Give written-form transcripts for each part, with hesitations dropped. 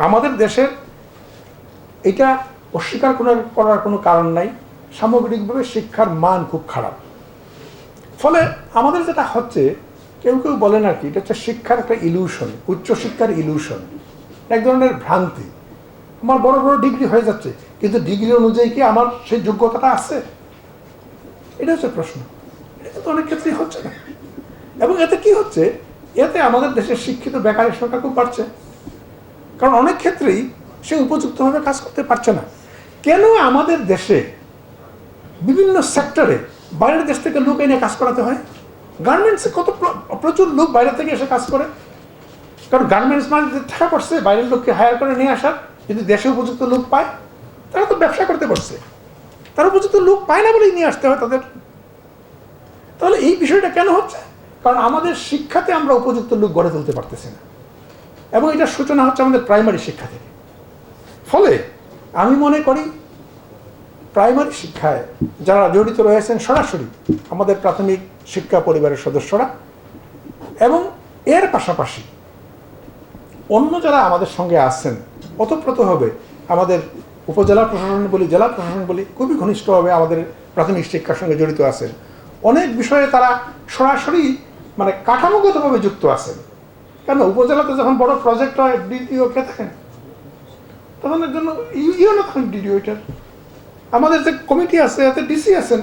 আমাদের দেশের এটা অস্বীকার করার কোনো কারণ নাই, সামগ্রিকভাবে শিক্ষার মান খুব খারাপ। ফলে আমাদের যেটা হচ্ছে, কেউ কেউ বলেন আর কি, এটা হচ্ছে শিক্ষার একটা ইলিউশন, উচ্চশিক্ষার ইলিউশন, এক ধরনের ভ্রান্তি। আমার বড় বড় ডিগ্রি হয়ে যাচ্ছে, কিন্তু ডিগ্রি অনুযায়ী কি আমার সেই যোগ্যতাটা আছে? এটা হচ্ছে প্রশ্ন। এটা কিন্তু অনেক ক্ষেত্রেই হচ্ছে না। এবং এতে কি হচ্ছে, এতে আমাদের দেশের শিক্ষিত বেকারের সংখ্যা খুব বাড়ছে। কারণ অনেক ক্ষেত্রেই সে উপযুক্তভাবে কাজ করতে পারছে না। কেন আমাদের দেশে বিভিন্ন সেক্টরে বাইরের দেশ থেকে লোক এনে কাজ করাতে হয়? গার্মেন্টসে কত প্রচুর লোক বাইরে থেকে এসে কাজ করে। কারণ গার্মেন্টস মানে টাকা পড়ছে বাইরের লোককে হায়ার করে নিয়ে আসার। যদি দেশে উপযুক্ত লোক পায়, তারা তো ব্যবসা করতে পারছে, তারা উপযুক্ত লোক পায় না বলেই নিয়ে আসতে হয় তাদের। তাহলে এই বিষয়টা কেন হচ্ছে? কারণ আমাদের শিক্ষাতে আমরা উপযুক্ত লোক গড়ে তুলতে পারতেছি না, এবং এটার সূচনা হচ্ছে আমাদের প্রাইমারি শিক্ষা থেকে। ফলে আমি মনে করি প্রাইমারি শিক্ষায় যারা জড়িত রয়েছেন সরাসরি আমাদের প্রাথমিক শিক্ষা পরিবারের সদস্যরা, এবং এর পাশাপাশি অন্য যারা আমাদের সঙ্গে আছেন, ওতপ্রোতভাবে আমাদের উপজেলা প্রশাসন বলি, জেলা প্রশাসন বলি, খুবই ঘনিষ্ঠভাবে আমাদের প্রাথমিক শিক্ষার সঙ্গে জড়িত আছেন। অনেক বিষয়ে তারা সরাসরি মানে কাঠামোগতভাবে যুক্ত আছেন। কেন, উপজেলাতে যখন বড় প্রজেক্ট হয়, ডিডিও কে থাকেন? তখন এর জন্য ইউও না থাকেন ডিডিও। এটার আমাদের যে কমিটি আছে, এতে ডিসি আছেন।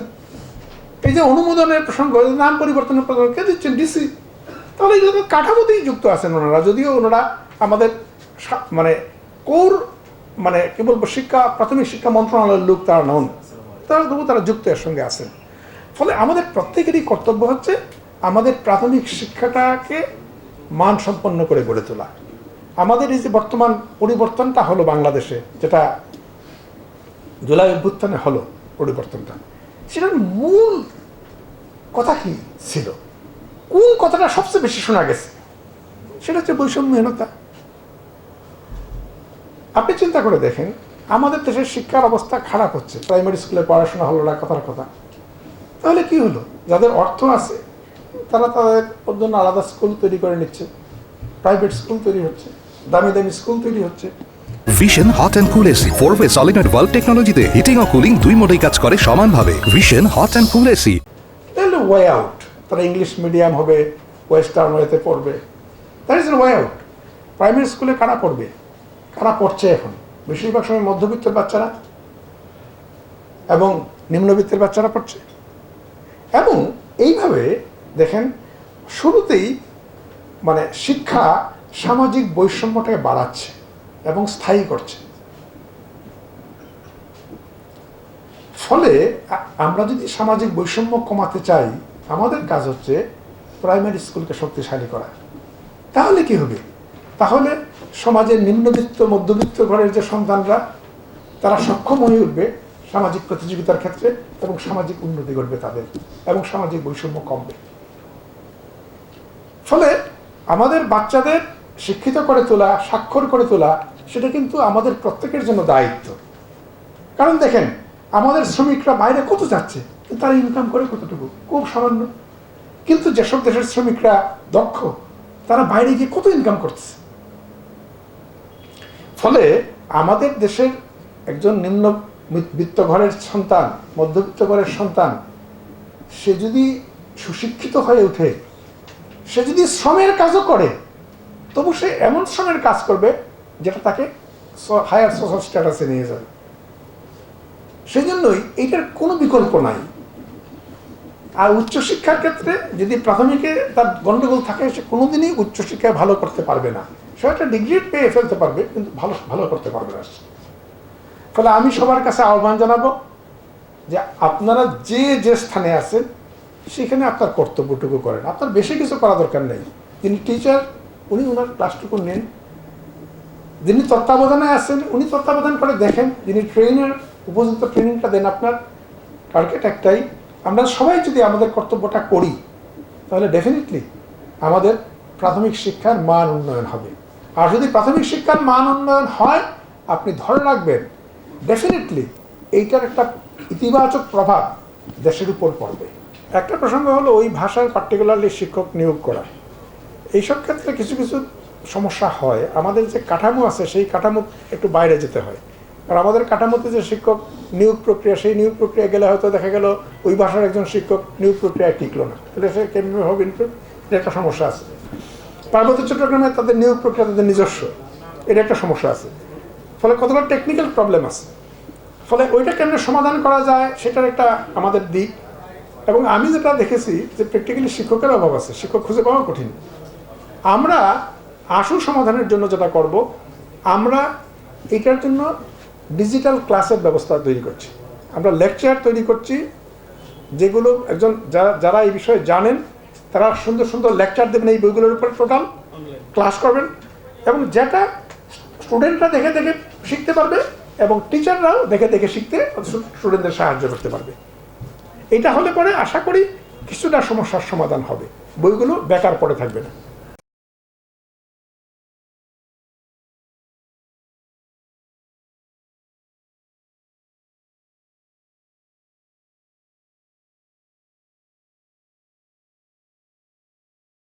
এই যে অনুমোদনের প্রসঙ্গ, নাম পরিবর্তনের প্রসঙ্গ কে দিচ্ছেন? ডিসি। তাহলে এই কাঠামোতেই যুক্ত আছেন ওনারা, যদিও ওনারা আমাদের মানে কোর মানে কি বলবো শিক্ষা প্রাথমিক শিক্ষা মন্ত্রণালয়ের লোক তারা নন, তবু তারা যুক্ত এর সঙ্গে আছেন। ফলে আমাদের প্রত্যেকেরই কর্তব্য হচ্ছে আমাদের প্রাথমিক শিক্ষাটাকে মানসম্পন্ন করে গড়ে তোলা। আমাদের এই যে বর্তমান পরিবর্তনটা হলো বাংলাদেশে, যেটা জুলাই অভ্যুত্থানে হলো পরিবর্তনটা, সেটার মূল কথা কি ছিল? কোন কথাটা সবচেয়ে বেশি শোনা গেছে? সেটা হচ্ছে বৈষম্যহীনতা। আপনি চিন্তা করে দেখেন, আমাদের দেশের শিক্ষার অবস্থা খারাপ হচ্ছে, প্রাইমারি স্কুলে পড়াশোনা হলো না, কথার কথা। তাহলে কি হলো? যাদের অর্থ আছে তারা তাদের জন্য আলাদা স্কুল তৈরি করে নিচ্ছে, প্রাইভেট স্কুল তৈরি হচ্ছে, দামি দামি স্কুল তৈরি হচ্ছে। Vision hot and cool AC 4-ওয়ে সলিনয়েড ভালভ টেকনোলজিতে হিটিং ও কুলিং দুই মোডেই কাজ করে সমানভাবে। Vision hot and cool AC. তাহলে ওয়ে আউট, তারা ইংলিশ মিডিয়াম হবে, ওয়েস্টার্ন ওয়েতে পড়বে, that is way out. Primary স্কুলে কারা পড়বে? কারা পড়ছে এখন? বেশিরভাগ সময় মধ্যবিত্তের বাচ্চারা এবং নিম্নবিত্তের বাচ্চারা পড়ছে। এবং এইভাবে দেখেন, শুরুতেই মানে শিক্ষা সামাজিক বৈষম্যটাকে বাড়াচ্ছে এবং স্থায়ী করছে। ফলে আমরা যদি সামাজিক বৈষম্য কমাতে চাই, আমাদের কাজ হচ্ছে প্রাইমারি স্কুলকে শক্তিশালী করা। তাহলে কি হবে? তাহলে সমাজের নিম্নবিত্ত মধ্যবিত্ত ঘরের যে সন্তানরা, তারা সক্ষম হয়ে উঠবে সামাজিক প্রতিযোগিতার ক্ষেত্রে, এবং সামাজিক উন্নতি ঘটবে তাদের, এবং সামাজিক বৈষম্য কমবে। ফলে আমাদের বাচ্চাদের শিক্ষিত করে তোলা, স্বাক্ষর করে তোলা, সেটা কিন্তু আমাদের প্রত্যেকের জন্য দায়িত্ব। কারণ দেখেন, আমাদের শ্রমিকরা বাইরে কত যাচ্ছে, কিন্তু তারা ইনকাম করে কতটুকু? খুব সামান্য। কিন্তু যেসব দেশের শ্রমিকরা দক্ষ, তারা বাইরে গিয়ে কত ইনকাম করছে। ফলে আমাদের দেশের একজন নিম্নবিত্ত ঘরের সন্তান, মধ্যবিত্ত ঘরের সন্তান, সে যদি সুশিক্ষিত হয়ে ওঠে, সে যদি শ্রমের কাজও করে, তবু সে এমন শ্রমের কাজ করবে যেটা তাকে হায়ার সোশ্যাল স্ট্যাটাসে নিয়ে যাবে। সেই জন্যই এইটার কোনো বিকল্প নাই। আর উচ্চশিক্ষার ক্ষেত্রে যদি প্রাথমিকে তার গণ্ডগোল থাকে, সে কোনোদিনই উচ্চশিক্ষায় ভালো করতে পারবে না। সে একটা ডিগ্রি পেয়ে ফেলতে পারবে, কিন্তু ভালো করতে পারবে না। ফলে আমি সবার কাছে আহ্বান জানাবো যে আপনারা যে যে স্থানে আছেন সেখানে আপনার কর্তব্যটুকু করেন। আপনার বেশি কিছু করা দরকার নেই। যিনি টিচার, উনি ওনার ক্লাসটুকু নেন। যিনি তত্ত্বাবধানে আছেন, উনি তত্ত্বাবধান করে দেখেন। যিনি ট্রেনার, উপযুক্ত ট্রেনিংটা দেন। আপনার টার্গেট একটাই, আমরা সবাই যদি আমাদের কর্তব্যটা করি, তাহলে ডেফিনেটলি আমাদের প্রাথমিক শিক্ষার মান উন্নয়ন হবে। আর যদি প্রাথমিক শিক্ষার মান উন্নয়ন হয়, আপনি ধরে রাখবেন ডেফিনেটলি এইটার একটা ইতিবাচক প্রভাব দেশের উপর পড়বে। একটা প্রসঙ্গ হলো ওই ভাষার পার্টিকুলারলি শিক্ষক নিয়োগ করা। এইসব ক্ষেত্রে কিছু কিছু সমস্যা হয়, আমাদের যে কাঠামো আছে সেই কাঠামো একটু বাইরে যেতে হয়। আর আমাদের কাঠামোতে যে শিক্ষক নিয়োগ প্রক্রিয়া, সেই নিয়োগ প্রক্রিয়া গেলে হয়তো দেখা গেল ওই ভাষার একজন শিক্ষক নিয়োগ প্রক্রিয়ায় টিকলো না, তাহলে সে কেমন হবে ইনপুট, এটা একটা সমস্যা আছে। পার্বত্য চট্টগ্রামে তাদের নিয়োগ প্রক্রিয়া তাদের নিজস্ব, এটা একটা সমস্যা আছে। ফলে কতটা টেকনিক্যাল প্রবলেম আছে। ফলে ওইটা কেমন সমাধান করা যায় সেটার একটা আমাদের দিক। এবং আমি যেটা দেখেছি যে প্র্যাকটিক্যালি শিক্ষকের অভাব আছে, শিক্ষক খুঁজে পাওয়া কঠিন। আমরা আসল সমাধানের জন্য যেটা করব, আমরা এটার জন্য ডিজিটাল ক্লাসের ব্যবস্থা তৈরি করছি। আমরা লেকচার তৈরি করছি, যেগুলো একজন যারা এই বিষয়ে জানেন তারা সুন্দর সুন্দর লেকচার দেবেন এই বইগুলোর উপর, টোটাল ক্লাস করবেন, এবং যেটা স্টুডেন্টরা দেখে দেখে শিখতে পারবে এবং টিচাররাও দেখে দেখে শিখতে স্টুডেন্টদের সাহায্য করতে পারবে। এটা হলে পরে আশা করি কিছুটা সমস্যার সমাধান হবে, বইগুলো বেকার পড়ে থাকবে না।